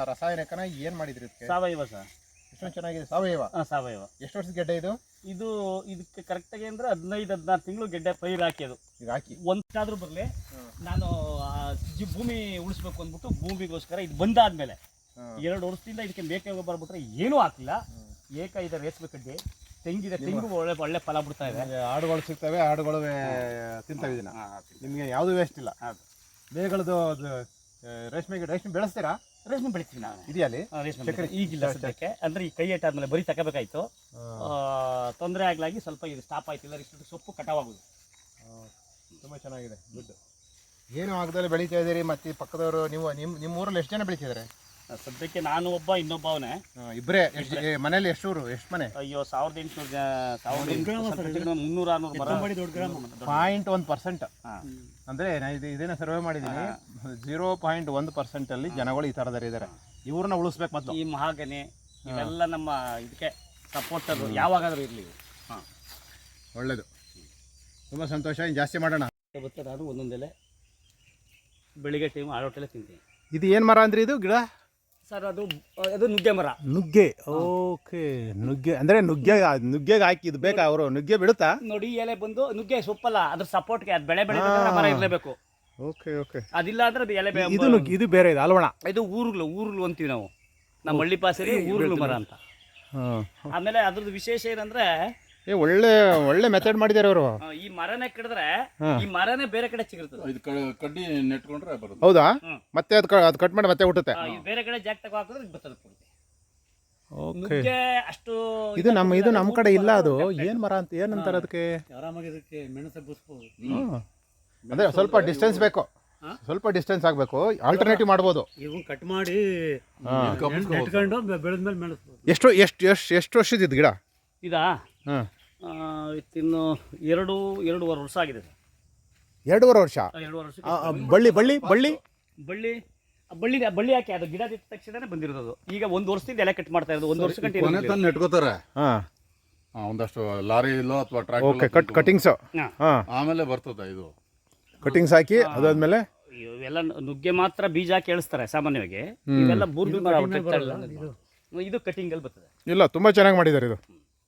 ರಾಸಾಯನಿಕನ ಏನು ಮಾಡಿದ್ರಿ? ಸಾವಯವ ಸರ್. ಎಷ್ಟೊಂದು ಚೆನ್ನಾಗಿದೆ ಸಾವಯವ. ಸಾವಯವ. ಎಷ್ಟು ವರ್ಷದ ಗೆಡ್ಡೆ ಇದು? ಇದಕ್ಕೆ ಕರೆಕ್ಟಾಗಿ ಅಂದರೆ 15-16 ತಿಂಗಳು ಗೆಡ್ಡೆ ಪೈರು ಹಾಕಿದ್ದು. ಈಗ ಹಾಕಿ ಒಂದಾದ್ರೂ ಬರಲಿ, ನಾನು ಭೂಮಿ ಉಳಿಸ್ಬೇಕು ಅಂದ್ಬಿಟ್ಟು ಭೂಮಿಗೋಸ್ಕರ ಇದು ಬಂದಾದ್ಮೇಲೆ 2 ವರ್ಷದಿಂದ ಇದಕ್ಕೆ ಮೇಕೆ ಬರ್ಬಿಟ್ರೆ ಏನೂ ಹಾಕಿಲ್ಲ. ಇದೆ ರೇಷ್ಮೆ ಕಡ್ಡಿ, ತೆಂಗಿದೆ, ತೆಂಗು ಒಳ್ಳೆ ಫಲ ಬಿಡ್ತಾ ಇದೆ. ಆಡುಗಳು ಸಿಗ್ತವೆ, ಆಡುಗಳು ತಿಂತವೆ ಇದನ್ನ. ನಿಮಗೆ ಯಾವುದು ವೇಸ್ಟ್ ಇಲ್ಲ. ಬೇಗಳದು ರೇಷ್ಮೆ ಬೆಳೆಸ್ತೀರಾ? ರೇಷ್ಮೆ ಬೆಳಿತೀವಿ ನಾವು. ಇದೆಯಾ ಅಲ್ಲಿ ರೇಷ್ಮೆ? ಈಗಿಲ್ಲ ಸದ್ಯಕ್ಕೆ, ಅಂದರೆ ಈ ಕೈ ಏಟಾದ್ಮೇಲೆ ಬರೀ ತಗೋಬೇಕಾಯ್ತು. ತೊಂದರೆ ಆಗ್ಲಾಗಿ ಸ್ವಲ್ಪ ಇದು ಸ್ಟಾಪ್ ಆಯ್ತು. ಇಲ್ಲ ಇಷ್ಟು ಸೊಪ್ಪು ಕಟಾವಾಗೋದು. ತುಂಬ ಚೆನ್ನಾಗಿದೆ. ಗುಡ್. ಏನು ಆಗದಲ್ಲಿ ಬೆಳೀತಾ ಇದ್ದೀರಿ. ಮತ್ತು ಪಕ್ಕದವರು ನೀವು ನಿಮ್ಮ ಊರಲ್ಲಿ ಎಷ್ಟು ಜನ ಬೆಳೀತಿದ್ದಾರೆ? ಸದ್ಯಕ್ಕೆ ನಾನು ಒಬ್ಬ, ಇನ್ನೊಬ್ಬ ಅವನೇ, ಇಬ್ಬರೇ. ಮನೇಲಿ ಎಷ್ಟು ಮನೆ? ಅಯ್ಯೋ 1800 300-600 ಮರ. 0.1% ಅಂದರೆ ಇದನ್ನ ಸರ್ವೆ ಮಾಡಿದ್ದೀನಿ. 0.1% ಅಲ್ಲಿ ಜನಗಳು ಈ ಥರದರ ಇದ್ದಾರೆ. ಇವ್ರನ್ನ ಉಳಿಸ್ಬೇಕು. ಮತ್ತು ಈ ಮಹಾಗನಿ ಇವೆಲ್ಲ ನಮ್ಮ ಇದಕ್ಕೆ ಸಪೋರ್ಟರು ಯಾವಾಗಾದ್ರೂ ಇರಲಿ. ಒಳ್ಳೇದು, ತುಂಬ ಸಂತೋಷ. ಇನ್ನು ಜಾಸ್ತಿ ಮಾಡೋಣ. ಬರ್ತದೆ ಅದು ಒಂದೊಂದೆಲೆ ಬೆಳಿಗ್ಗೆ ಟೈಮ್ ಆಡೋಟೆಲ್ಲ ತಿಂತೀನಿ. ಇದು ಏನು ಮರ ಅಂದ್ರೆ ಇದು ಗಿಡ? ಸರ್ ಅದು ನುಗ್ಗೆ ಮರ. ನುಗ್ಗೆ. ಓಕೆ. ನುಗ್ಗೆ ಅಂದರೆ ನುಗ್ಗೆಗೆ ಹಾಕಿ ಇದು ಬೇಕಾ? ಅವರು ನುಗ್ಗೆ ಬಿಡುತ್ತಾ? ನೋಡಿ, ಎಲೆ ಬಂದು ನುಗ್ಗೆ ಸೊಪ್ಪಲ್ಲ, ಅದ್ರ ಸಪೋರ್ಟ್ಗೆ ಅದು ಬೆಳೆ ಮರ ಇರಲೇಬೇಕು. Okay okay. ಅದಿಲ್ಲ ಅಂದ್ರೆ ಅದು ಎಲೆ ಇದು ಬೇರೆ ಇದೆ ಅಲ್ವಣ? ಇದು ಊರುಗಳು ಅಂತೀವಿ ನಾವು, ನಮ್ಮ ಹಳ್ಳಿ ಪಾಸಲ್ಲಿ ಊರುಗಳು ಮರ ಅಂತ. ಆಮೇಲೆ ಅದ್ರದ್ದು ವಿಶೇಷ ಏನಂದ್ರೆ ಒಳ್ಳೆ ಮೆಥಡ್ ಮಾಡಿದ್ದಾರೆ ಅವರು. ಈ ಮರನೇ ಕಡಿದ್ರೆ ಈ ಮರನೇ ಬೇರೆ ಕಡೆ ಸಿಗುತ್ತೆ. ಇದು ಕಡ್ಡಿ ನೆಟ್ಕೊಂಡ್ರೆ ಬರುತ್ತೆ. ಹೌದಾ? ಮತ್ತೆ ಅದು ಕಟ್ ಮಾಡಿ ಮತ್ತೆ ಹುಟ್ಟುತ್ತೆ. ಬೇರೆ ಕಡೆ ಜಾಗ ತಗೋ ಹಾಕಿದ್ರೆ ಬರ್ತದೆ. ಓಕೆ. ಅಷ್ಟು ಇದು ನಮ್ಮ ಕಡೆ ಇಲ್ಲ. ಅದು ಏನು ಮರ ಅಂತ ಏನಂತಾರೆ ಅದಕ್ಕೆ? ಆರಾಮಾಗಿ ಇದಕ್ಕೆ ಮೆಣಸು ಬಸ್ಬೋದು. ಅದೇ ಸ್ವಲ್ಪ ಡಿಸ್ಟೆನ್ಸ್ ಬೇಕು, ಸ್ವಲ್ಪ ಡಿಸ್ಟೆನ್ಸ್ ಆಗಬೇಕು. ಆಲ್ಟರ್ನೇಟಿವ್ ಮಾಡ್ಬೋದು. ಇವನ್ ಕಟ್ ಮಾಡಿ ನೆಟ್ಕೊಂಡು ಬೆಳೆದ್ಮೇಲೆ ಮೆಣಸ್ಬೋದು. ಎಷ್ಟು ವರ್ಷದ ಇದು ಗಿಡ? ಇದಾ? ಇನ್ನು 2.5 ವರ್ಷ ಆಗಿದೆ ಸರ್. 2.5 ವರ್ಷ. 2.5 ವರ್ಷ. ಬಳ್ಳಿ ಹಾಕಿ ಅದು ಗಿಡ ಬಿಟ್ಟ ತಕ್ಷಣ ಬಂದಿರೋದು. ಈಗ 1 ವರ್ಷದಿಂದ ಎಲೆ ಕಟ್ ಮಾಡ್ತಾ ಇರೋದು. 1 ವರ್ಷ ಗಂಟೆ ನೆಟ್ಕೋತಾರೆ. ಒಂದಷ್ಟು ಲಾರಿ ಇಲ್ಲೋ ಅಥವಾ ಟ್ರ್ಯಾಕ್ಟರ್ ಕಟಿಂಗ್ಸ್ ಆಮೇಲೆ ಬರ್ತದೆ. ಇದು ಕಟಿಂಗ್ಸ್ ಹಾಕಿ ಅದಾದ್ಮೇಲೆ ಇವೆಲ್ಲ ನುಗ್ಗೆ ಮಾತ್ರ ಬೀಜ ಹಾಕಿ ಎಳಿಸ್ತಾರೆ ಸಾಮಾನ್ಯವಾಗಿ. ಇವೆಲ್ಲ ಬೂರ್ಬಿ ಮರ. ಇದು ಕಟಿಂಗ್ ಅಲ್ಲಿ ಬರ್ತದೆ. ಇಲ್ಲ, ತುಂಬಾ ಚೆನ್ನಾಗಿ ಮಾಡಿದ್ದಾರೆ ಇದು.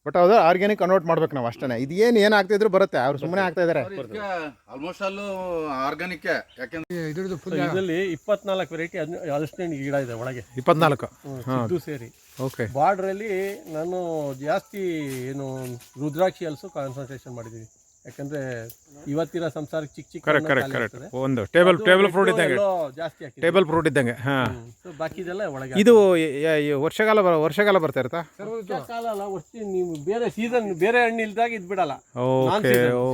ಬಟ್ ಅದು ಆರ್ಗ್ಯಾನಿಕ್ ಕನ್ವರ್ಟ್ ಮಾಡ್ಬೇಕು ನಾವು ಅಷ್ಟೇ. ಇದು ಏನು ಆಗ್ತಿದ್ರು ಬರುತ್ತೆ. ಅವ್ರು ಸುಮ್ಮನೆ ಆಗ್ತಾ ಇದಾರೆ. ಆಲ್ಮೋಸ್ಟ್ ಅಲ್ಲೂ ಆರ್ಗಾನಿಕ್. ಯಾಕೆಂದ್ರೆ ಇದರಲ್ಲಿ 24 ವೆರೈಟಿ ಹಲಸಿನ ಗಿಡ ಇದೆ ಒಳಗೆ. 24 ಸೇರಿ. ಓಕೆ. ಬಾರ್ಡ್ರಲ್ಲಿ ನಾನು ಜಾಸ್ತಿ ರುದ್ರಾಕ್ಷಿ ಹಲಸು ಕಾನ್ಸಂಟ್ರೇಷನ್ ಮಾಡಿದ್ದೀನಿ. ಯಾಕಂದ್ರೆ ಇವತ್ತಿನ ಸಂಸಾರಕ್ಕೆ ಚಿಕ್ಕ ಕರೆಕ್ಟ್ ಒಂದು ಟೇಬಲ್ ಫ್ರೂಟ್ ಇದ್ದಂಗೆ, ಜಾಸ್ತಿ ಟೇಬಲ್ ಫ್ರೂಟ್ ಇದ್ದಂಗೆ. ಬಾಕಿದೆಲ್ಲ ಒಳಗೆ. ಇದು ವರ್ಷಕಾಲ ಬರ್ತಾ ಇರುತ್ತಾ? ಕಾಲ ಅಲ್ಲ, ನೀವು ಬೇರೆ ಸೀಸನ್ ಬೇರೆ ಹಣ್ಣು ಇಲ್ದಾಗ ಇದು ಬಿಡಲ್ಲ.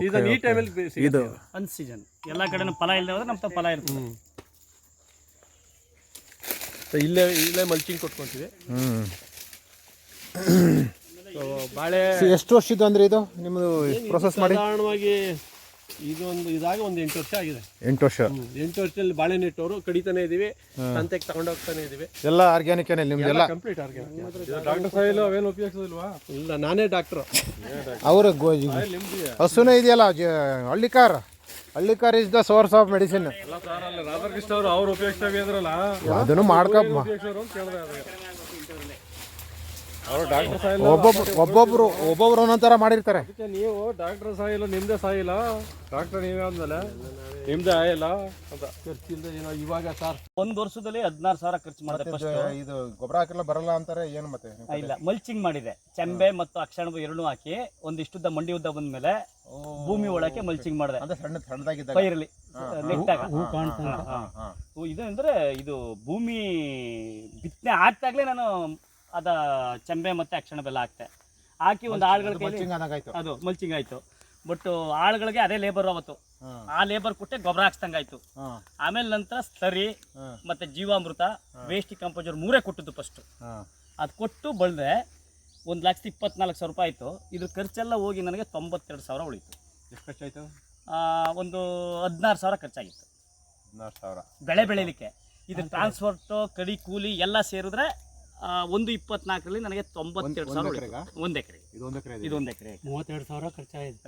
ಸೀಸನ್ ಈ ಟೈಮಲ್ಲಿ ಇದು ಅನ್ ಸೀಸನ್ ಎಲ್ಲ ಕಡೆ ಫಲ ಇಲ್ಲದೆ ಹೋದ್ರೆ ನಮ್ಮ ಫಲ ಇರ್ತದೆ. ಇಲ್ಲೇ ಮಲ್ಚಿಂಗ್ ಕೊಟ್ಕೊಂತೀವಿ. ಬಾಳೆ ಎಷ್ಟು ವರ್ಷದ್ದು ಅಂದ್ರೆ ಇದು ನಿಮ್ಮದು ಪ್ರೊಸೆಸ್ ಮಾಡಿ? ಸಾಧಾರಣವಾಗಿ ಇದಾಗ ಒಂದು 8 ವರ್ಷ ಆಗಿದೆ. 8 ವರ್ಷ. 8 ವರ್ಷದಲ್ಲಿ ಬಾಳೆ ನೆಟ್ಟವರು ಕಡಿತಾನೆ ಇದೀವಿ, ಸಂತೆಗೆ ತಗೊಂಡೋಗ್ತಾನೆ ಇದೀವಿ. ಎಲ್ಲ ಆರ್ಗ್ಯಾನಿಕ್ ನಿಮ್ದೆಲ್ಲ? Complete organic. ಡಾಕ್ಟರ್ ಸಾಯಿಲ್ ಅವೇನು ಉಪಯೋಗಿಸೋದಿಲ್ವಾ? ಇಲ್ಲ, ನಾನೇ ಡಾಕ್ಟರ್. ಅವರು ಹಸುನೇ ಇದೆಯಲ್ಲ, Hallikar is the source of medicine. Radhakrishna ಅವ್ರು ಉಪಯೋಗಿಸ್ತಾ ಇದ್ರಲ್ಲ, ಅದನ್ನು ಮಾಡ್ಕೊ. ಒಬ್ಬೊಬ್ರು ಒಂದೊಂಥರ ಮಾಡಿರ್ತಾರೆ. ನೀವು ಡಾಕ್ಟರ್ ಸಾಯಿಲ್ಲ, ನಿಮ್ದೇ ಸಾಯಿಲ್ಲ. ಡಾಕ್ಟರ್ ನೀವೇ ಆದ್ಮೇಲೆ ನಿಮ್ದೇ ಆಯಿಲ್ಲ ಅಂತ ಖರ್ಚಿಲ್ದ ಏನೋ ಇವಾಗ ಸರ್ 1 ವರ್ಷದಲ್ಲಿ 16,000 ಖರ್ಚು ಮಾಡಿದೆ. ಇದು ಗೊಬ್ಬರ ಹಾಕಿಲ್ಲ ಬರಲ್ಲ ಅಂತಾರೆ. ಏನು ಮತ್ತೆ? ಇಲ್ಲ, ಮಲ್ಚಿಂಗ್ ಮಾಡಿದೆ. ಚೆಂಬೆ ಮತ್ತು ಅಕ್ಷಣಬು 2 ಹಾಕಿ ಒಂದಿಷ್ಟುದ್ದ ಮಂಡಿ ಉದ್ದ ಬಂದ್ಮೇಲೆ ಭೂಮಿ ಒಳಕ್ಕೆ ಮಲ್ಚಿಂಗ್ ಮಾಡಿದೆ. ಅಂದ್ರೆ ಸಣ್ಣದಾಗಿದ್ದ ಪೈರಲ್ಲಿ ನೆಟ್ಟಾಗ ಇದು ಅಂದ್ರೆ ಇದು ಭೂಮಿ ಬಿತ್ತನೆ ಆಗ್ತಾಗ್ಲೇ ನಾನು ಅದ ಚೆಂಬೆ ಮತ್ತೆ ಅಕ್ಷಣ ಬೆಲ್ಲ ಹಾಕಿ ಒಂದು ಆಳುಗಳಿಗೆ ಅದು ಮಲ್ಚಿಂಗ್ ಆಯ್ತು. ಬಟ್ ಆಳುಗಳಿಗೆ ಅದೇ ಲೇಬರ್ ಅವತ್ತು ಆ ಲೇಬರ್ ಕೊಟ್ಟೆ ಗೊಬ್ಬರ ಹಾಕ್ಸ್ದಂಗಾಯ್ತು. ಆಮೇಲೆ ನಂತರ ಸ್ಲರಿ ಮತ್ತೆ ಜೀವಾಮೃತ, ವೇಸ್ಟ್ ಕಂಪೋಸರ್ 3 ಕೊಟ್ಟಿದ್ದು ಫಸ್ಟ್. ಅದು ಕೊಟ್ಟು ಬಳದೆ 1,24,000 ರೂಪಾಯಿ ಆಯಿತು. ಇದ್ರ ಖರ್ಚೆಲ್ಲ ಹೋಗಿ ನನಗೆ 92,000 ಉಳಿತು. ಎಷ್ಟು ಖರ್ಚಾಯಿತು? ಒಂದು 16,000 ಖರ್ಚಾಗಿತ್ತು. 16,000 ಬೆಳೆ ಬೆಳಿಲಿಕ್ಕೆ. ಇದು ಟ್ರಾನ್ಸ್ಪೋರ್ಟು, ಕಡಿ, ಕೂಲಿ ಎಲ್ಲ ಸೇರಿದ್ರೆ 1.24ರಲ್ಲಿ ನನಗೆ 92,000 ಒಂದು ಎಕರೆ. ಇದು 1 ಎಕರೆ 32,000 ಖರ್ಚಾಯಿತು.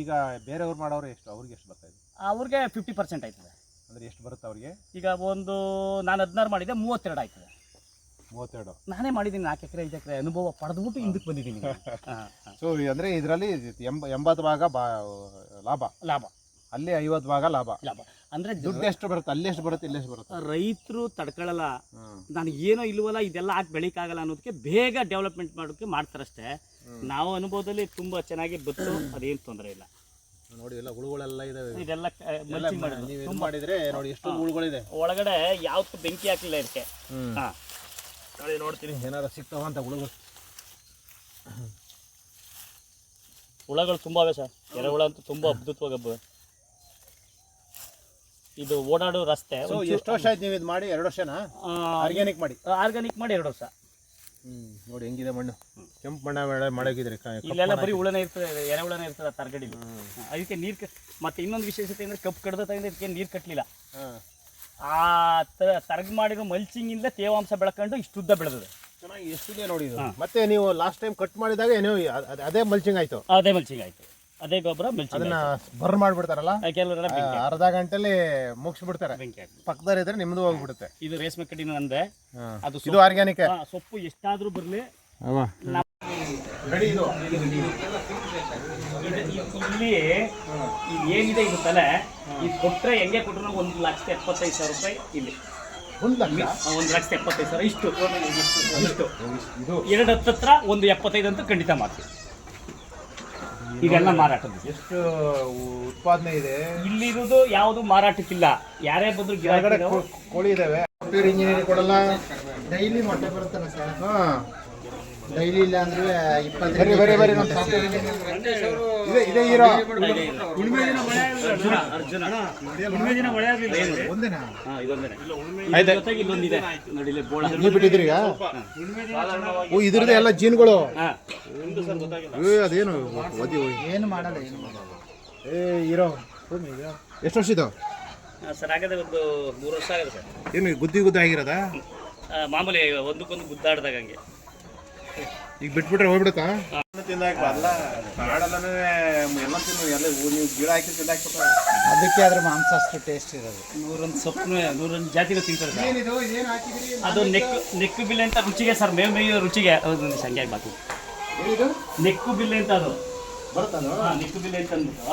ಈಗ ಬೇರೆಯವ್ರು ಮಾಡೋರು ಎಷ್ಟು? ಅವ್ರಿಗೆ ಎಷ್ಟು ಬರ್ತಾ ಇದೆ? ಅವ್ರಿಗೆ 50% ಆಯ್ತದೆ. ಅಂದರೆ ಎಷ್ಟು ಬರುತ್ತೆ ಅವ್ರಿಗೆ? ಈಗ ಒಂದು ನಾನು 16 ಮಾಡಿದ್ದೆ, 32 ಆಯ್ತದೆ. 32. ನಾನೇ ಮಾಡಿದ್ದೀನಿ 4 ಎಕರೆ 5 ಎಕರೆ ಅನುಭವ ಪಡೆದ್ಬಿಟ್ಟು ಹಿಂದಕ್ಕೆ ಬಂದಿದ್ದೀನಿ. ಸೊ ಅಂದರೆ ಇದರಲ್ಲಿ 80 ಭಾಗ ಲಾಭ, ಅಲ್ಲಿ 50 ಭಾಗ ಲಾಭ. ಅಂದರೆ ದುಡ್ಡು ಎಷ್ಟು ಬರುತ್ತೆ, ಅಲ್ಲಿ ಎಷ್ಟು ಬರುತ್ತೆ, ಇಲ್ಲಿ ಎಷ್ಟು ಬರುತ್ತೆ? ರೈತರು ತಡ್ಕೊಳ್ಳಲ್ಲ, ನಾನು ಏನೋ ಇಲ್ವಲ್ಲ ಇದೆಲ್ಲ ಹಾಕಿ ಬೆಳೀಕಾಗಲ್ಲ ಅನ್ನೋದಕ್ಕೆ ಬೇಗ ಡೆವಲಪ್ಮೆಂಟ್ ಮಾಡೋಕ್ಕೆ ಮಾಡ್ತಾರಷ್ಟೇ. ನಾವು ಅನುಭವದಲ್ಲಿ ತುಂಬ ಚೆನ್ನಾಗಿ ಬತ್ತು, ಅದೇನು ತೊಂದರೆ ಇಲ್ಲ. ನೋಡಿ ಎಲ್ಲ ಹುಳುಗಳೆಲ್ಲ ಇದಾವೆ. ಇದೆಲ್ಲ ಮಲ್ಚಿಂಗ್ ಮಾಡೋದು ನೀವು ಮಾಡಿದ್ರೆ ನೋಡಿ ಎಷ್ಟು ಹುಳುಗಳಿದೆ ಒಳಗಡೆ. ಯಾವತ್ತೂ ಬೆಂಕಿ ಹಾಕಲಿಲ್ಲ ಇದಕ್ಕೆ. ಹಾಂ ನೋಡಿ, ನೋಡ್ತೀನಿ ಏನಾದ್ರು ಸಿಗ್ತಾವ ಅಂತ ಹುಳಗಳು ತುಂಬ ಅವೆ ಸರ್. ಎರೆಹುಳ ಅಂತೂ ತುಂಬ ಅದ್ಭುತವಾಗಿ ಹಬ್ಬ. ಇದು ಓಡಾಡೋ ರಸ್ತೆ. ಎಷ್ಟು ವರ್ಷ ಆಯ್ತು ನೀವು ಇದು ಮಾಡಿ? 2 ವರ್ಷನಾ? ಆರ್ಗ್ಯಾನಿಕ್ ಮಾಡಿ 2 ವರ್ಷ. ನೋಡಿ ಹೆಂಗಿದೆ ಮಣ್ಣು, ಕೆಂಪು ಮಣ್ಣ ಮಾಡಾಕಿದ್ರಿ. ಇಲ್ಲೆಲ್ಲ ಬರೀ ಹುಳನೇ ಇರ್ತದೆ, ಎರೆಹುಳನೇ ಇರ್ತದೆ ತರಗಡಿ. ಅದಕ್ಕೆ ನೀರು ಮತ್ತೆ ಇನ್ನೊಂದು ವಿಶೇಷತೆ ಅಂದರೆ ಕಪ್ಪು ಕಡ್ದ ತಗೊಂಡು ಇದಕ್ಕೆ ನೀರು ಕಟ್ಟಲಿಲ್ಲ. ಆ ತರಗ್ ಮಾಡಿರೋ ಮಲ್ಚಿಂಗಿಂದ ತೇವಾಂಶ ಬೆಳ್ಕೊಂಡು ಇಷ್ಟುದ್ದ ಬೆಳೆದಿದೆ. ಚೆನ್ನಾಗಿ ಎಷ್ಟಿದೆ ನೋಡಿ ಇದು. ಮತ್ತೆ ನೀವು ಲಾಸ್ಟ್ ಟೈಮ್ ಕಟ್ ಮಾಡಿದಾಗ ಏನೋ ಅದೇ ಮಲ್ಚಿಂಗ್ ಆಯ್ತು? ಅದೇ ಮಲ್ಚಿಂಗ್ ಆಯ್ತು, ಅದೇ ಗೊಬ್ಬರ ಮಲ್ಚಿಂಗ್. ಅದನ್ನ ಬರ್ನ್ ಮಾಡ್ಬಿಡ್ತಾರಲ್ಲ ಕೆಲವರೆಲ್ಲ ಅರ್ಧ ಗಂಟೆಲಿ ಮುಗಿಸ್ಬಿಡ್ತಾರೆ. ಪಕ್ಕದಲ್ಲಿ ಇದ್ರೆ ನಿಮ್ದು ಹೋಗ್ಬಿಡುತ್ತೆ. ಇದು ರೇಷ್ಮೆ ಕಡ್ಡಿನ ಅಂದೆ, ಇದು ಆರ್ಗ್ಯಾನಿಕ್. ಸೊಪ್ಪು ಎಷ್ಟಾದ್ರೂ ಬರಲಿ. ಇಲ್ಲಿ ಏನಿದೆ ಇದು ತಲೆ, ಇದು ಕೊಟ್ಟರೆ ಹೆಂಗೆ ಕೊಟ್ಟರು 1,75,000 ರೂಪಾಯಿ. ಇಲ್ಲಿ 1,75,000 ಇಷ್ಟು. ಎರಡು ಹತ್ರ ಒಂದು 75 ಅಂತೂ ಖಂಡಿತ ಮಾಡ್ತೀವಿ. ಇದೆಲ್ಲ ಮಾರಾಟದ. ಎಷ್ಟು ಉತ್ಪಾದನೆ ಇದೆ ಇಲ್ಲಿರೋದು? ಯಾವುದು ಮಾರಾಟಕ್ಕಿಲ್ಲ. ಯಾರೇ ಬಂದ್ರು ಕೋಳಿ ಇದಾವೆ. ಇಂಜಿನಿಯರಿಂಗ್ ಕೊಡಲ್ಲ, ಡೈಲಿ ಮೊಟ್ಟೆ ಬರುತ್ತಲ್ಲ ಸರ್. ಡೈಲಿ ಇಲ್ಲ ಅಂದ್ರೆ 20 ಬರೀ ಇದೇ ಹೀರೋ. ನೀವು ಬಿಟ್ಟಿದ್ರಿ ಇದ್ರದ್ದು ಎಲ್ಲ ಜೀನ್ಗಳು. ಅದೇನು ಏನು ಮಾಡಲ್ಲ, ಹೀರೋ. ಎಷ್ಟು ವರ್ಷ ಇದು ಸರ್? ಆಗದೆ ಒಂದು 3 ವರ್ಷ ಆಗಿದೆ ಸರ್. ಏನು ಗುದ್ದಿ ಆಗಿರೋದ? ಮಾಮೂಲಿ ಒಂದಕ್ಕೊಂದು ಗುದ್ದಾಡ್ದಾಗ ಹಂಗೆ. ಈಗ ಬಿಟ್ಬಿಟ್ರೆ ಹೋಗ್ಬಿಡುತ್ತಾ? ಅದಕ್ಕೆ ಅದ್ರ ಮಾಂಸ ಅಷ್ಟು ಟೇಸ್ಟ್ ಇರೋದು. 101 ಸೊಪ್ಪು 101 ಜಾತಿಗಳು ತಿಂತಾರೆ ಸರ್. ಅದು ನೆಕ್ಕು ಬಿಲ್ಲೆ ಅಂತ ರುಚಿಗೆ ಸರ್, ಮೇವು ರುಚಿಗೆ ಒಂದು ಸಂಖ್ಯೆ ಬಾಕಿ. ನೆಕ್ಕು ಬಿಲ್ಲೆ ಅಂತ ಅದು ನೆಕ್ಕು ಬಿಲ್ಲೆ ಅಂತ ಅಂದ್ಬಿಟ್ಟು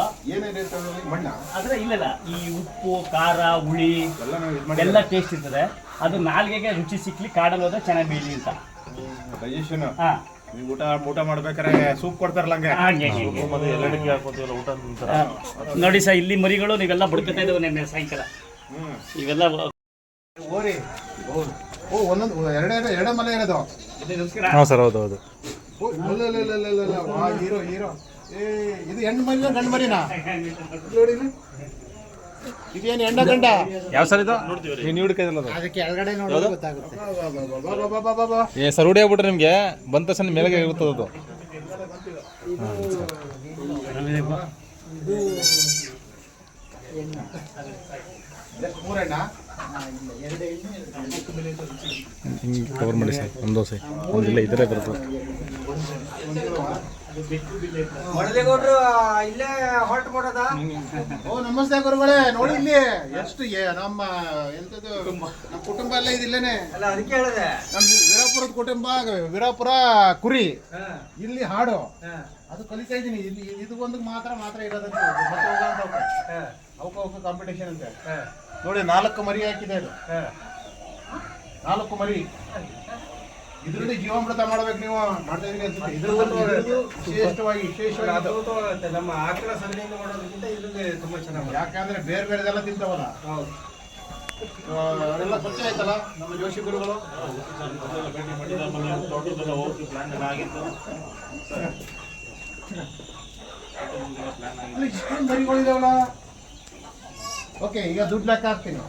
ಆದರೆ ಇಲ್ಲ, ಈ ಉಪ್ಪು ಖಾರ ಹುಳಿ ಎಲ್ಲ ಟೇಸ್ಟ್ ಇರ್ತದೆ. ಅದು ನಾಲ್ಗೆಗೆ ರುಚಿ ಸಿಕ್ಲಿ ಕಾಡಲ್ಲಿ ಹೋದ್ರೆ ಚೆನ್ನಾಗಿ ಬೀಳಿ ಅಂತ. ಊಟ ಮಾಡ್ಬೇಕಾರೆ ಸೂಪ್ ಕೊಡ್ತಾರಲ್ಲ ನೋಡಿ ಸರ್, ಇಲ್ಲಿ ಮರಿಗಳು ನೀವೆಲ್ಲ ಬಡ್ಕೊತಾ ಇದ್ದಾವೆ. ನೆನ್ನೆ ಸಾಯಂಕಾಲ ಇವೆಲ್ಲ ಒಂದೊಂದು ಎರಡೇ ಮಲೆ ಇರೋದು. ಸರ್ ಹೌದೌದು. Hero hero. ಇದು ಹೆಣ್ಣು ಮರಿನ ಗಂಡು ಮರಿನಾ? ಇದೇನು ಹೆಣ್ಣ ಗಂಡ? ಯಾವ ಸರ್ ಇದು? ನೀವು ಹುಡುಕಿದ್ರಲ್ಲ ಅದಕ್ಕೆ ಕೆಳಗಡೆ ನೋಡೋದು ಗೊತ್ತಾಗುತ್ತೆ. ಸರ್ ರೂಢಿ ಆಗ್ಬಿಟ್ರೆ ನಿಮಗೆ ಬಂದ ತಕ್ಷಣ ಮೇಲೆಗೆ ಇರ್ತದೆ ಅದು. ಕವರ್ ಮಾಡಿ ಸರ್. ಒಂದು ದೋಸೆ ಒಂದಿಲ್ಲ ಇದರೇ ಬರ್ತದೆ. ನಮಸ್ತೆ ಗುರುಗಳೇ. ನೋಡಿ ಇಲ್ಲಿ ಎಷ್ಟು ನಮ್ಮ ಎಂತದ್ದು ನಮ್ಮ ಕುಟುಂಬ ಎಲ್ಲ ಇದಿಲ್ಲೇನೆ. ನಮ್ಮ ವೀರಾಪುರದ ಕುಟುಂಬ, ವೀರಾಪುರ ಕುರಿ. ಇಲ್ಲಿ ಹಾಡು ಅದು ಕಲಿತಾ ಇದ್ದೀನಿ. ಇಲ್ಲಿ ಇದು ಒಂದು ಮಾತ್ರ ಇರೋದಂತೆ. ಅವಕ್ಕೆ ಕಾಂಪಿಟೇಷನ್ ಅಂತೆ. ನೋಡಿ 4 ಮರಿ ಹಾಕಿದೆ. ಅದು 4 ಮರಿ. ಇದರಲ್ಲಿ ಜೀವಾಮೃತ ಮಾಡ್ಬೇಕು ನೀವು. ಮಾಡ್ತಾ ಇದೀನಿ ಅನ್ಸುತ್ತೆ. ಇದ್ರದ್ದು ವಿಶೇಷವಾಗಿ ನಮ್ಮ ಆಕಳ ಸಗಣಿಯಿಂದ ಮಾಡೋದಕ್ಕಿಂತ ಇದ್ರಲ್ಲಿ ತುಂಬಾ ಚೆನ್ನಾಗಿ. ಯಾಕಂದ್ರೆ ಬೇರೆದೆಲ್ಲ ತಿಂತಾವಲ್ಲ, ಅವರೆಲ್ಲ ಪರಿಚಯ ಆಯ್ತಲ್ಲ ನಮ್ಮ ಜೋಶಿ ಗುರುಗಳು. ಇಷ್ಟೊಂದು ಮರಿಗಳಿದಾವಲ್ಲ. ಓಕೆ, ಈಗ ದುಡ್ಡು ಲೆಕ್ಕ ಹಾಕ್ತೀನಿ.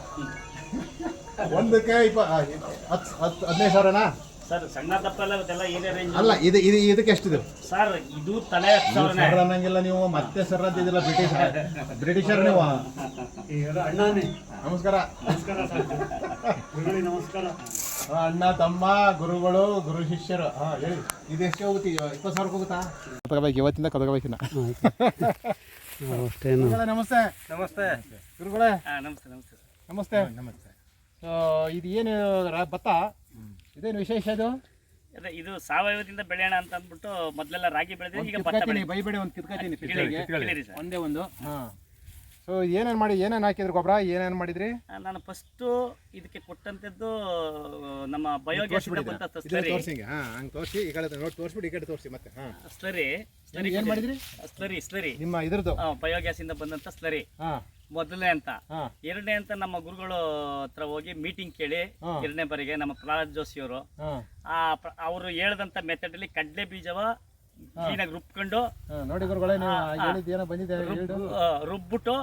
ಒಂದಕ್ಕೆ 15,000ನಾ ಸರ್? ಸಣ್ಣ ದಪ್ಪ ಎಲ್ಲ ಏನೇ ರೇಂಜ್ ಅಲ್ಲ. ಇದಕ್ಕೆ ಎಷ್ಟಿದೆ ಸರ್? ಇದು ತಲೆ ಸರ್ ಅನ್ನಂಗಿಲ್ಲ ನೀವು. ಮತ್ತೆ ಸರ್ ಅಂತಿದ್ದಿಲ್ಲ. ಬ್ರಿಟಿಷರ್ ನೀವು. ನಮಸ್ಕಾರ. ಅಣ್ಣ ತಮ್ಮ ಗುರುಗಳು, ಗುರು ಶಿಷ್ಯರು. ಹೇಳಿ, ಇದೆಷ್ಟು ಹೋಗುತ್ತೆ? 20,000 ಹೋಗುತ್ತಾ? ಕದಗಬೇಕು ಇವತ್ತಿಂದ, ಕದಗಬೇಕಿನ. ನಮಸ್ತೆ. ನಮಸ್ತೆ ಗುರುಗಳೇ. ನಮಸ್ತೆ. ನಮಸ್ತೆ. ಸೊ ಇದು ಏನು ಭತ್ತ, ಇದೇನು ವಿಶೇಷ ಇದು? ಅದೇ ಇದು ಸಾವಯವದಿಂದ ಬೆಳೆಯೋಣ ಅಂತ ಅಂದ್ಬಿಟ್ಟು ಮೊದಲೆಲ್ಲ ರಾಗಿ ಬೆಳೆದ್ರೆ ಈಗ ಭತ್ತ ಕಿತ್ಕೊತೀನಿ, ಬೆಳೆ ಬೈಬೇಡಿ, ಒಂದು ಕಿತ್ಕೊತೀನಿ ಕೇಳಿರಿ ಸರ್. ಒಂದೇ ಒಂದು. ಹಾಂ. ಸೊ ಏನೇನು ಹಾಕಿದ್ರಿ ಗೊಬ್ಬರ, ಏನೇನು ಮಾಡಿದ್ರಿ? ನಾನು ಫಸ್ಟು ಇದಕ್ಕೆ ಕೊಟ್ಟಂಥದ್ದು ನಮ್ಮ ಬಯೋಗ್ಯಾಸ್ ಬಂತ ಸ್ಲರಿ. ತೋರಿಸಿ, ಹಾಂ, ಹಂಗೆ ತೋರಿಸಿ, ಈ ಕಡೆ ನೋಡಿ ತೋರಿಸ್ಬಿಟ್ಟು ಈ ಕಡೆ ತೋರಿಸಿ ಮತ್ತೆ. ಹಾಂ, ಸ್ಲರಿ ಏನು ಮಾಡಿದ್ರಿ? ಸ್ಲರಿ ನಿಮ್ಮ ಇದ್ರದ್ದು ಬಯೋಗ್ಯಾಸ್ ಇಂದ ಬಂದಂತ ಸ್ಲರಿ ಹಾಂ ಮೊದಲನೇ ಅಂತ. ಹಾಂ ಎರಡನೇ ಅಂತ ನಮ್ಮ ಗುರುಗಳು ಹತ್ರ ಹೋಗಿ ಮೀಟಿಂಗ್ ಕೇಳಿ ಎರಡನೇ ಬಾರಿಗೆ ನಮ್ಮ ಪ್ರಹ್ಲಾದ್ ಜೋಶಿ ಅವರು ಹಾಂ ಅವರು ಹೇಳ್ದಂತ ಮೆಥಡ್ ಅಲ್ಲಿ ಕಡ್ಲೆ ಬೀಜವ ಕ್ಲೀನಾಗಿ ರುಬ್ಕೊಂಡು ನೋಡಿ ಗುರುಗಳೇ, ನೀವು ಹೇಳಿದ್ದು ಏನೋ ಬಂದಿದೆ, ರುಬ್ಬಿಟ್ಟು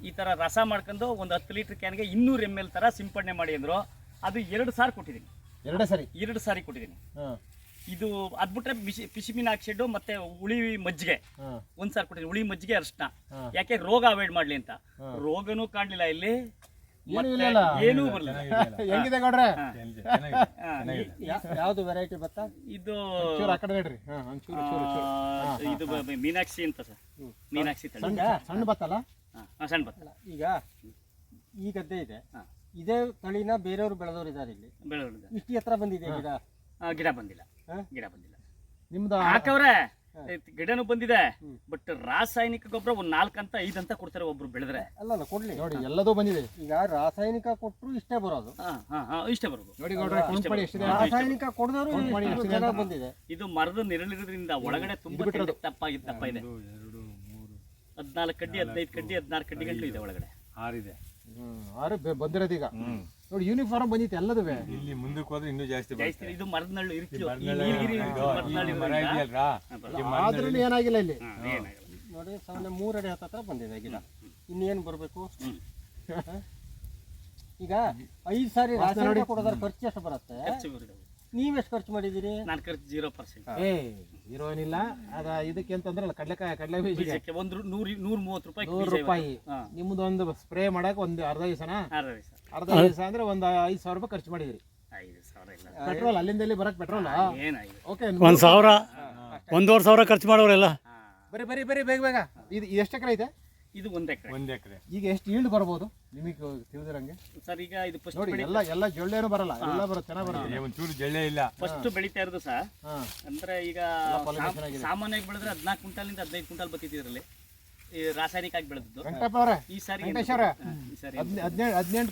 ಈ ತರ ರಸ ಮಾಡ್ಕೊಂಡು ಒಂದು 10 ಲೀಟರ್ ಕ್ಯಾನ್ಗೆ 200 ml ತರ ಸಿಂಪಡಣೆ ಮಾಡಿ ಅಂದ್ರು. ಅದು 2 ಸಾರಿ ಕೊಟ್ಟಿದ್ದೀನಿ. 2 ಸಾರಿ ಕೊಟ್ಟಿದ್ದೀನಿ. ಹಾಂ. ಇದು ಅದ್ಬಿಟ್ರೆ ಪಿಶಿಮಿನ್ ಆಕ್ಸೈಡ್ ಮತ್ತೆ ಹುಳಿ ಮಜ್ಜಿಗೆ ಒಂದ್ಸಾರಿ ಕೊಟ್ಟಿದ್ದೀನಿ. ಹುಳಿ ಮಜ್ಜಿಗೆ ಅರ್ಶನ, ಯಾಕೆ ರೋಗ ಅವಾಯ್ಡ್ ಮಾಡ್ಲಿ ಅಂತ. ರೋಗನೂ ಕಾಣ್ಲಿಲ್ಲ ಇಲ್ಲಿ, ಏನೂ ಬರಲಿಲ್ಲ. ಹೆಂಗಿದೆ ಗೌಡ್ರೆ? ಯಾವ್ದು ವೆರೈಟಿ ಭತ್ತ ಇದು ಆ ಕಡೆ ಹೇಳ್ರಿ. ಇದು ಮೀನಾಕ್ಷಿ ಅಂತ ಸರ್, ಮೀನಾಕ್ಷಿ ತಳಿ. ಸಣ್ಣ ಭತ್ತ ಅಲ್ಲ? ಸಣ್ಣ ಭತ್ತ. ಈಗ ಈ ಗದ್ದೆ ಇದೆ, ಇದೇ ತಳಿನ ಬೇರೆಯವರು ಬೆಳೆದವರು ಇದ್ದಾರೆ ಇಲ್ಲಿ. ಬೆಳೆದ ಇಷ್ಟು ಎತ್ತರ ಬಂದಿದೆ ಗಿಡ? ಗಿಡ ಬಂದಿಲ್ಲ, ಗಿಡ ಬಂದಿಲ್ಲ. ನಿಮ್ದು ಹಾಕವ್ರೆ ಗಿಡನೂ ಬಂದಿದೆ, ಬಟ್ ರಾಸಾಯನಿಕ ಗೊಬ್ಬರ ಒಂದ್ 4 ಅಂತ 5 ಅಂತ ಕೊಡ್ತಾರೆ ಒಬ್ರು ಬೆಳೆದ್ರೆ. ಅಲ್ಲ ಕೊಡ್ಲಿ ನೋಡಿ, ಎಲ್ಲದೂ ಬಂದಿದೆ. ಈಗ ರಾಸಾಯನಿಕ ಕೊಟ್ಟರು ಇಷ್ಟೇ ಬರೋದು. ಇಷ್ಟೇ ಬರೋದು. ನೋಡಿ ಗೌಡ್ರೆ, ಕೌಂಟ್ ಎಷ್ಟಿದೆ? ರಾಸಾಯನಿಕ ಕೊಡದವರು ಬಂದಿದೆ. ಇದು ಮರದ ನೆರಳಿರೋದ್ರಿಂದ ಒಳಗಡೆ ತುಂಬಾ ದಪ್ಪ ಇದೆ. 14 ಕಡ್ಡಿ, 15 ಕಡ್ಡಿ, 16 ಕಡ್ಡಿ ಗಂಟು ಇದೆ ಒಳಗಡೆ. 6 ಇದೆ. 6 ಬಂದಿರೋದು ಈಗ. ನೋಡಿ, ಯೂನಿಫಾರ್ಮ್ ಬಂದಿತ್ತು ಎಲ್ಲದುವೆ. ಇಲ್ಲಿ ಮುಂದಕ್ಕೆ ಹೋದ್ರೆ ಇನ್ನೂ ಜಾಸ್ತಿ ಜಾಸ್ತಿ. ಇದು ಮರದ ನಳ್ಳು ಇರ್ತೀವಿ, ಆದ್ರೂ ಏನಾಗಿಲ್ಲ ಇಲ್ಲಿ. ನೋಡಿ, 3 ಅಡಿ ಹತ್ರ ಬಂದಿದೆ ಗಿಡ. ಇನ್ನೇನು ಬರಬೇಕು? ಈಗ 5 ಸಾರಿ ರಾಸಾಯನಿಕ ಕೊಡೋದ್ರ ಖರ್ಚು ಎಷ್ಟು ಬರುತ್ತೆ? ನೀವೆಷ್ಟು ಖರ್ಚು ಮಾಡಿದ್ದೀರಿ? ನಾನು ಖರ್ಚು 0%. ಇರೋ ಏನಿಲ್ಲ. ಅದ ಇದಕ್ಕೆ ಅಂತಂದ್ರಲ್ಲ, ಕಡಲೆ ಬೀಜಕ್ಕೆ ಒಂದು 130 ರೂಪಾಯಿ. 100 ರೂಪಾಯಿ. ನಿಮ್ದೊಂದು ಸ್ಪ್ರೇ ಮಾಡಕ್ ಒಂದು ಅರ್ಧ ದಿವಸನ, ಅರ್ಧ ದಿವಸ ಅಂದ್ರೆ ಒಂದು 5,000 ರೂಪಾಯಿ ಖರ್ಚು ಮಾಡಿದ್ರಿ. 5,000 ಇಲ್ಲ. ಪೆಟ್ರೋಲ್ ಅಲ್ಲಿಂದ ಇಲ್ಲಿ ಬರಕ್ ಪೆಟ್ರೋಲ್ ಏನಾಗಿದೆ? ಓಕೆ, 1,000 1,500 ಖರ್ಚು ಮಾಡೋರೆಲ್ಲ. ಬರೀ ಬೇಗ. ಇದು ಎಷ್ಟು ಎಕರೆ ಐತೆ? ಇದು 1 ಎಕರೆ. ಈಗ ಎಷ್ಟು ಈಲ್ಡ್ ಬರ್ಬೋದು ನಿಮಗೆ ತಿಳಿದಿರಂಗೆ? ಸರ್, ಈಗ ಇದು ಫಸ್ಟ್ ನೋಡಿ, ಎಲ್ಲ ಜೊಳ್ಳೆನೂ ಬರಲ್ಲ, ಎಲ್ಲ ಬರುತ್ತೆ, ಚೆನ್ನಾಗಿ ಬರುತ್ತೆ. ಒಂಚೂರು ಜಳ್ಳೆ ಇಲ್ಲ. ಫಸ್ಟ್ ಬೆಳಿತಾ ಇರೋದು ಸರ್. ಅಂದ್ರೆ ಈಗ ಸಾಮಾನ್ಯವಾಗಿ ಬೆಳೆದ್ರೆ 14 ಕ್ವಿಂಟಾಲಿಂದ 15 ಕ್ವಿಂಟಾಲ್ ಬರ್ತಿತ್ತು ಇದರಲ್ಲಿ, ಈ ರಾಸಾಯನಿಕ ಆಗಿ ಬೆಳೆದದ್ದು. ವೆಂಕಟಪ್ಪ ಅವರೇ, ಈ ಸಾರಿ 18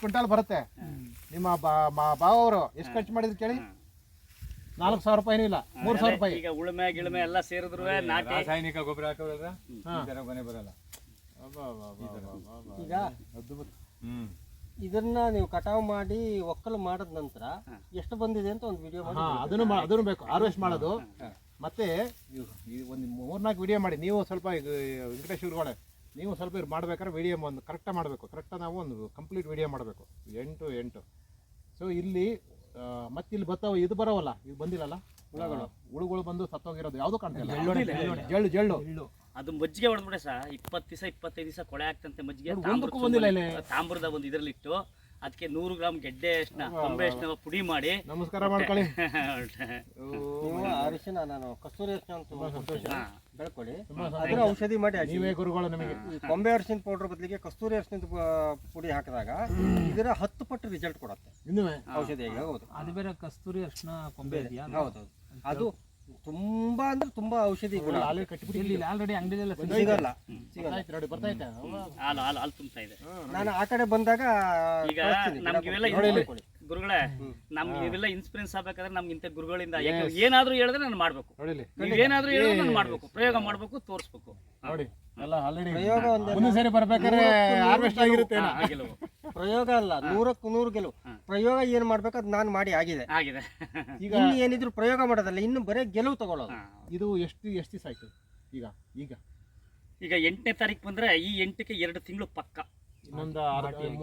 ಕ್ವಿಂಟಾಲ್ ಬರುತ್ತೆ. ನಿಮ್ಮ ಬಾವ ಅವರು ಎಷ್ಟು ಖರ್ಚು ಮಾಡಿದ್ರು ಕೇಳಿ? 4,000 ರೂಪಾಯಿ ಇಲ್ಲ, 3,000 ರೂಪಾಯಿ. ಈಗ ಉಳುಮೆ ಗಿಳುಮೆ ಎಲ್ಲ ಸೇರಿದ್ರು ನಾಟಿ ರಾಸಾಯನಿಕ ಗೊಬ್ಬರ ಹಾಕೋದ್ರ ಮನೆ ಬರಲ್ಲ. ಈಗ ಇದನ್ನ ನೀವು ಕಟಾವು ಮಾಡಿ ಒಕ್ಕಲು ಮಾಡಿದ ನಂತರ ಎಷ್ಟು ಬಂದಿದೆ ಅಂತ ಒಂದು ವಿಡಿಯೋ ಮಾಡಿ. ಅದನ್ನು ಬೇಕು, ಹಾರ್ವೆಸ್ಟ್ ಮಾಡೋದು. ಮತ್ತೆ ಒಂದು 3-4 ವಿಡಿಯೋ ಮಾಡಿ. ನೀವು ಸ್ವಲ್ಪ ವೆಂಕಟೇಶ್ ಇವ್ರುಗಳೇ, ನೀವು ಸ್ವಲ್ಪ ಇದು ಮಾಡ್ಬೇಕಾದ್ರೆ ವಿಡಿಯೋ ಒಂದು ಕರೆಕ್ಟಾಗಿ ಮಾಡಬೇಕು. ಕರೆಕ್ಟಾಗಿ ನಾವು ಒಂದು ಕಂಪ್ಲೀಟ್ ವಿಡಿಯೋ ಮಾಡಬೇಕು, 8. ಸೊ ಇಲ್ಲಿ ಮತ್ತೆ ಇಲ್ಲಿ ಬರ್ತಾವ, ಇದು ಬರೋವಲ್ಲ, ಇದು ಬಂದಿಲ್ಲಲ್ಲ, ಹುಳುಗಳು ಬಂದು ಸತ್ತೋಗಿರೋದು ಯಾವುದು ಕಾಣ್ತಿಲ್ಲ. ಜಳ್ಳು ಅದು ಮಜ್ಜಿಗೆ ಹೊಡೆದ್ಬಿಟ್ಟೆ ಸರ್. 20 ದಿವಸ 25 ದಿವಸ ಕೊಳೆ ಆಗ್ತಂತೆ ಮಜ್ಜಿಗೆ. ತಾಮ್ರದ ಒಂದು ಇದರಲ್ಲಿ ಇಟ್ಟು ಅದಕ್ಕೆ 100 ಗ್ರಾಮ್ ಗೆಡ್ಡೆ ಎಷ್ಟನ ಕೊಂಬೆ ಎಷ್ಟನ ಪುಡಿ ಮಾಡಿ ನಮಸ್ಕಾರ ಮಾಡ್ಕೊಳ್ಳಿ. ಅರಿಶಿನ, ನಾನು ಕಸ್ತೂರಿ ಅರಿಶಿನ ಅಂತ ಬೆಳ್ಕೊಳ್ಳಿ, ಅದರ ಔಷಧಿ ಮಾಡಿ. ನೀವೇ ಗುರುಗಳು ನಮಗೆ. ಈ ಕೊಂಬೆ ಅರಿಶಿನ ಪೌಡರ್ ಬದಲಿಗೆ ಕಸ್ತೂರಿ ಅರಿಶಿನ ಪುಡಿ ಹಾಕಿದಾಗ ಇದರ 10 ಪಟ್ಟು ರಿಸಲ್ಟ್ ಕೊಡುತ್ತೆ. ಇನ್ನುವೇ ಔಷಧಿ. ಹೌದು, ಅದು ಬೇರೆ ಕಸ್ತೂರಿ ಅರಿಶಿನ ಕೊಂಬೆ ಇದೆಯಾ? ಹೌದು, ಅದು ತುಂಬಾ ಅಂದ್ರೆ ತುಂಬಾ ಔಷಧಿ ಗುಣ. ಆಲ್ರೆಡಿ ಅಂಗಡಿಯಲ್ಲ ಸಿಗಲ್ಲ. ನೋಡಿ, ಬರ್ತೈತೆ ಹಾಲು ತುಂಬ್ತಾ ಇದೆ. ನಾನು ಆ ಕಡೆ ಬಂದಾಗ ಈಗ ನಮ್ಗಿವೆಲ್ಲ ಗುರುಗಳೇ, ನಮ್ಗೆ ಇವೆಲ್ಲ ಇನ್ಸ್ಪಿರೆನ್ಸ್ ಆಗ್ಬೇಕಾದ್ರೆ ನಮ್ಗೆ ಇಂಥ ಗುರುಗಳಿಂದ ಏನಾದ್ರು ಹೇಳಿದ್ರೆ ನಾನು ಮಾಡ್ಬೇಕು. ನೀವೇನಾದ್ರೂ ಹೇಳಿದ್ರೆ ನಾನು ಮಾಡ್ಬೇಕು, ಪ್ರಯೋಗ ಮಾಡ್ಬೇಕು, ತೋರಿಸ್ಬೇಕು. ನೋಡಿ, ಎಲ್ಲ ಆಲ್ರೆಡಿ ಪ್ರಯೋಗ ಒಂದು ಸರಿ ಬರ್ಬೇಕಾದ್ರೆ ಹಾರ್ವೆಸ್ಟ್ ಆಗಿರುತ್ತೆ. ಪ್ರಯೋಗ ಅಲ್ಲ, 100ಕ್ಕೆ 100 ಗೆಲುವು. ಪ್ರಯೋಗ ಏನ್ ಮಾಡ್ಬೇಕು ಅದು ನಾನು ಮಾಡಿ ಆಗಿದೆ. ಈಗ ಏನಿದ್ರು ಪ್ರಯೋಗ ಮಾಡೋದಲ್ಲ, ಇನ್ನು ಬರೀ ಗೆಲುವು ತಗೊಳ್ಳೋದು. ಇದು ಎಷ್ಟು ದಿವಸ ಆಯ್ತು? ಈಗ 8ನೇ ತಾರೀಕು ಬಂದ್ರೆ ಈ 8ಕ್ಕೆ 2 ತಿಂಗಳು ಪಕ್ಕ. ಇನ್ನೊಂದು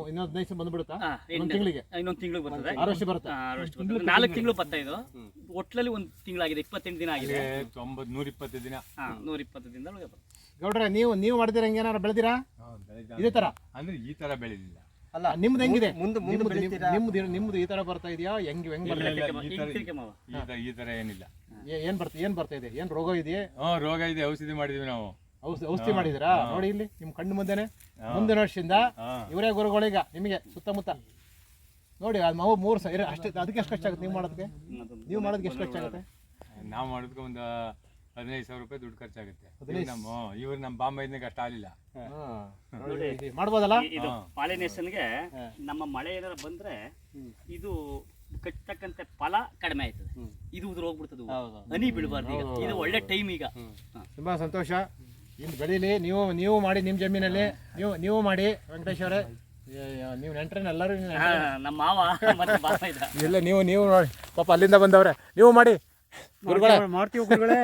15 ದಿವಸ ಬಂದ್ಬಿಡುತ್ತಾ? ಇನ್ನೊಂದು ತಿಂಗಳಿಗೆ ಬರ್ತದೆ. ಹಾರ್ವೆಸ್ಟ್ ಬರುತ್ತೆ. 4 ತಿಂಗಳು ಭತ್ತ ಇದು. ಒಟ್ಲಲ್ಲಿ 1 ತಿಂಗಳಾಗಿದೆ, 28 ದಿನ ಆಗಿದೆ. 120 ದಿನ. 120 ದಿನದೊಳಗೆ ಬರುತ್ತೆ. ಗೌಡ್ರೆ, ನೀವು ಮಾಡಿದಿರ ಹೆಂಗೇನಾರು ಬೆಳೆದಿರಾ ಇದೇ ತರ? ಅಂದ್ರೆ ಈ ತರ ಬೆಳೆದಿಲ್ಲ. ಅಲ್ಲ, ನಿಮ್ದು ಹೆಂಗಿದೆ? ನಿಮ್ದು ಈ ತರ ಬರ್ತಾ ಇದೆಯಾ? ಹೆಂಗ್ ಈ ತರ ಏನಿಲ್ಲ. ಏನ್ ಬರ್ತಾ ಇದೆ? ಏನ್ ರೋಗ ಇದೆಯಾ? ರೋಗ ಇದೆ, ಔಷಧಿ ಮಾಡಿದ್ವಿ ನಾವು. ಔಷಧಿ ಮಾಡಿದಿರಾ ನೋಡಿ ಇಲ್ಲಿ ನಿಮ್ ಕಣ್ಣು ಮುಂದೆನೆ ಮುಂದಿನ ವರ್ಷದಿಂದ ಇವರೇ ಗುರುಗಳೀಗ ನಿಮಗೆ ಸುತ್ತಮುತ್ತ ನೋಡಿ ಅದು ಮಾವು 3 ಸಾವಿರ ಅಷ್ಟೇ. ಅದಕ್ಕೆ ಎಷ್ಟು ಖರ್ಚಾಗುತ್ತೆ ನೀವು ಮಾಡೋದಕ್ಕೆ? ನೀವು ಮಾಡೋದಕ್ಕೆ ಎಷ್ಟು ಖರ್ಚಾಗುತ್ತೆ? ನಾವು ಮಾಡೋದಕ್ಕೆ ಒಂದು 15,000 ರೂಪಾಯಿ ದುಡ್ಡು ಖರ್ಚಾಗುತ್ತೆ. ಇವ್ರು ನಮ್ಮ ಬಾಂಬೈನಾಗ ಅಷ್ಟು ಆಗಲಿಲ್ಲ. ಮಾಡ್ಬೋದಲ್ಲ? ಇದು ಪಾಲಿನೇಷನ್ಗೆ ನಮ್ಮ ಮಳೆ ಏನಾರ ಬಂದ್ರೆ ಇದು ಕಟ್ಟತಕ್ಕಂತೆ ಫಲ ಕಡಿಮೆ ಆಯ್ತದೆ, ಇದು ಉದುರು ಹೋಗ್ಬಿಡ್ತದೆ, ಹನಿ ಬೀಳಬಾರ್ದು. ಈಗ ಇದು ಒಳ್ಳೆ ಟೈಮ್ ಈಗ. ತುಂಬಾ ಸಂತೋಷ. ಇನ್ನು ಬೆಳೀಲಿ. ನೀವು ಮಾಡಿ ನಿಮ್ಮ ಜಮೀನಲ್ಲಿ ನೀವು ಮಾಡಿ ವೆಂಕಟೇಶ್ ಅವರೇ. ನೀವು ನೆಂಟ್ರೇನು ಎಲ್ಲರೂ? ನಮ್ಮ ಮಾವ ಮತ್ತೆ ಬಾಪ ಇದ್ದ. ಇಲ್ಲ ನೀವು ನೋಡಿ ಪಾಪ ಅಲ್ಲಿಂದ ಬಂದವ್ರೆ. ನೀವು ಮಾಡಿ ಗುರುಗಳೇ. ಮಾಡ್ತೀವಿ ಗುರುಗಳೇ.